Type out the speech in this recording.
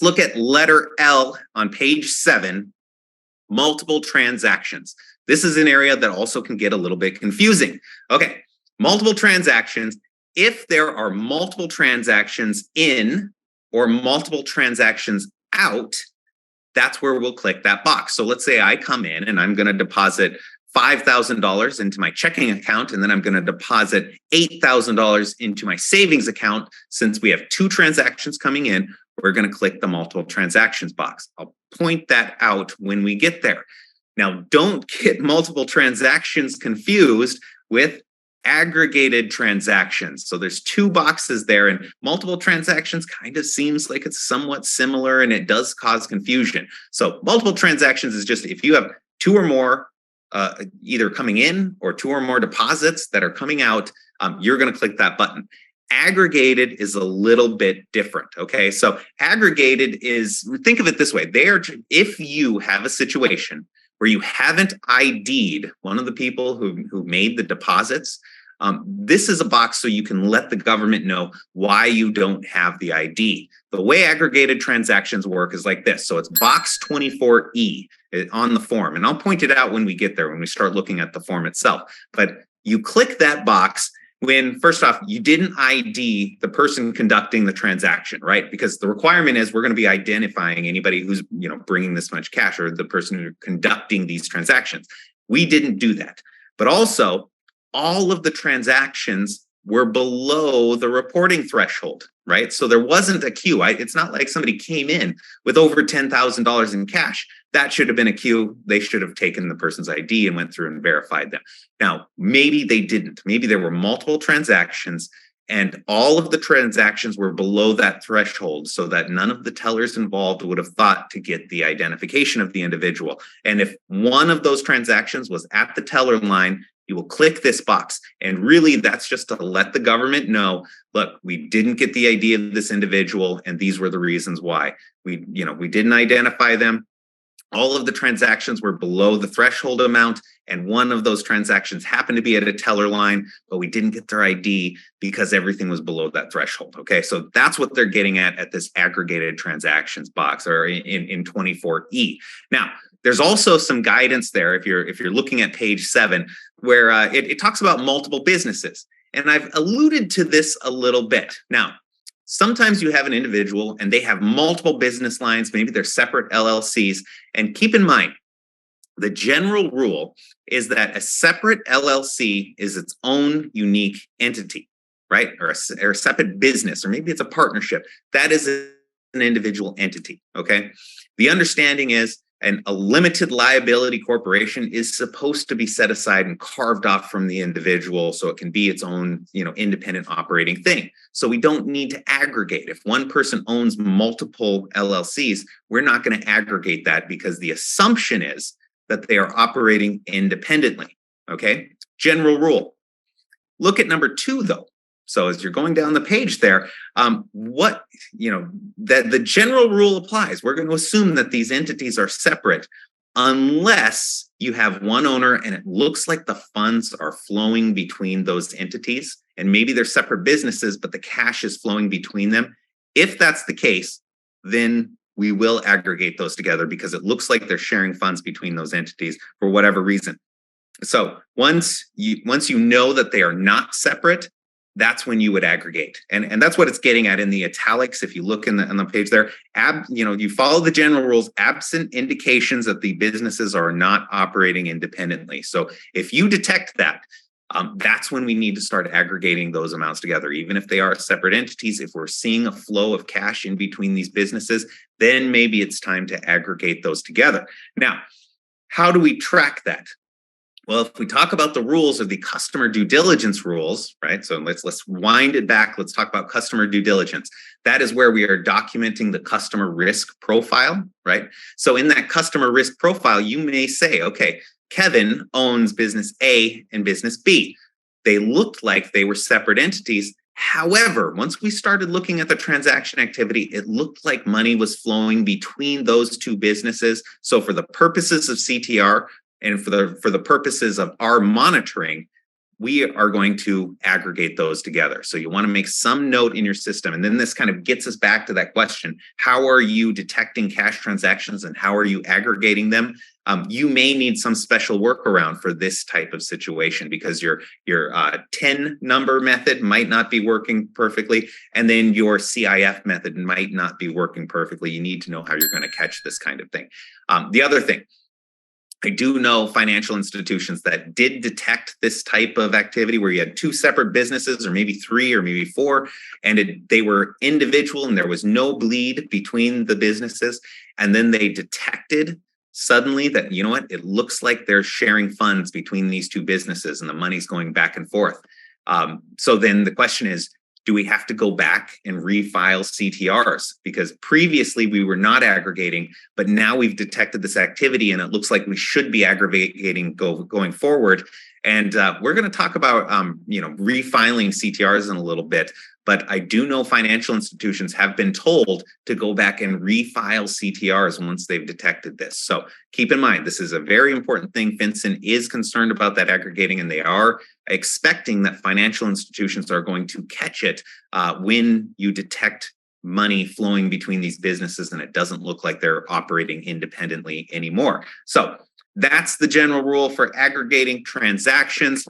look at letter L on page 7, multiple transactions. This is an area that also can get a little bit confusing. Okay, multiple transactions. If there are multiple transactions in or multiple transactions out, that's where we'll click that box. So let's say I come in and I'm going to deposit $5,000 into my checking account, and then I'm going to deposit $8,000 into my savings account. Since we have 2 transactions coming in, we're going to click the multiple transactions box. I'll point that out when we get there. Now, don't get multiple transactions confused with aggregated transactions. So there's 2 boxes there, and multiple transactions kind of seems like it's somewhat similar, and it does cause confusion. So multiple transactions is just if you have 2 or more either coming in or 2 or more deposits that are coming out, you're going to click that button. Aggregated is a little bit different. Okay, so aggregated is, think of it this way: if you have a situation where you haven't ID'd one of the people who made the deposits, this is a box so you can let the government know why you don't have the ID. The way aggregated transactions work is like this. So it's box 24E on the form. And I'll point it out when we get there, when we start looking at the form itself. But you click that box when, first off, you didn't ID the person conducting the transaction, right? Because the requirement is we're going to be identifying anybody who's, bringing this much cash, or the person who's conducting these transactions. We didn't do that. But also, all of the transactions were below the reporting threshold, right? So there wasn't a queue. It's not like somebody came in with over $10,000 in cash. That should have been a queue. They should have taken the person's ID and went through and verified them. Now, maybe they didn't. Maybe there were multiple transactions and all of the transactions were below that threshold, so that none of the tellers involved would have thought to get the identification of the individual. And if one of those transactions was at the teller line, you will click this box. And really, that's just to let the government know, look, we didn't get the ID of this individual, and these were the reasons why. We didn't identify them. All of the transactions were below the threshold amount, and one of those transactions happened to be at a teller line, but we didn't get their ID because everything was below that threshold. Okay, so that's what they're getting at this aggregated transactions box, or in 24E. Now, there's also some guidance there if you're looking at page 7, where it talks about multiple businesses, and I've alluded to this a little bit. Now, sometimes you have an individual and they have multiple business lines, maybe they're separate LLCs. And keep in mind, the general rule is that a separate LLC is its own unique entity, right? Or a separate business, or maybe it's a partnership. That is an individual entity, okay? The understanding is a limited liability corporation is supposed to be set aside and carved off from the individual so it can be its own, independent operating thing. So we don't need to aggregate. If one person owns multiple LLCs, we're not going to aggregate that because the assumption is that they are operating independently, okay? General rule. Look at number 2, though. So as you're going down the page there, that the general rule applies. We're going to assume that these entities are separate unless you have one owner and it looks like the funds are flowing between those entities, and maybe they're separate businesses, but the cash is flowing between them. If that's the case, then we will aggregate those together because it looks like they're sharing funds between those entities for whatever reason. So once you know that they are not separate, that's when you would aggregate. And that's what it's getting at in the italics. If you look on the page there, you follow the general rules, absent indications that the businesses are not operating independently. So if you detect that, that's when we need to start aggregating those amounts together. Even if they are separate entities, if we're seeing a flow of cash in between these businesses, then maybe it's time to aggregate those together. Now, how do we track that? Well, if we talk about the rules of the customer due diligence rules, right? So let's wind it back. Let's talk about customer due diligence. That is where we are documenting the customer risk profile, right? So in that customer risk profile, you may say, okay, Kevin owns business A and business B. They looked like they were separate entities. However, once we started looking at the transaction activity, it looked like money was flowing between those 2 businesses. So for the purposes of CTR, and for the purposes of our monitoring, we are going to aggregate those together. So you want to make some note in your system. And then this kind of gets us back to that question. How are you detecting cash transactions and how are you aggregating them? You may need some special workaround for this type of situation because your 10 number method might not be working perfectly. And then your CIF method might not be working perfectly. You need to know how you're going to catch this kind of thing. The other thing, I do know financial institutions that did detect this type of activity where you had two separate businesses or maybe three or maybe four, and they were individual and there was no bleed between the businesses. And then they detected suddenly that, you know what, it looks like they're sharing funds between these two businesses and the money's going back and forth. So then the question is, do we have to go back and refile CTRs? Because previously we were not aggregating, but now we've detected this activity and it looks like we should be aggregating going forward. And we're going to talk about refiling CTRs in a little bit. But I do know financial institutions have been told to go back and refile CTRs once they've detected this. So keep in mind, this is a very important thing. FinCEN is concerned about that aggregating, and they are expecting that financial institutions are going to catch it when you detect money flowing between these businesses and it doesn't look like they're operating independently anymore. So that's the general rule for aggregating transactions.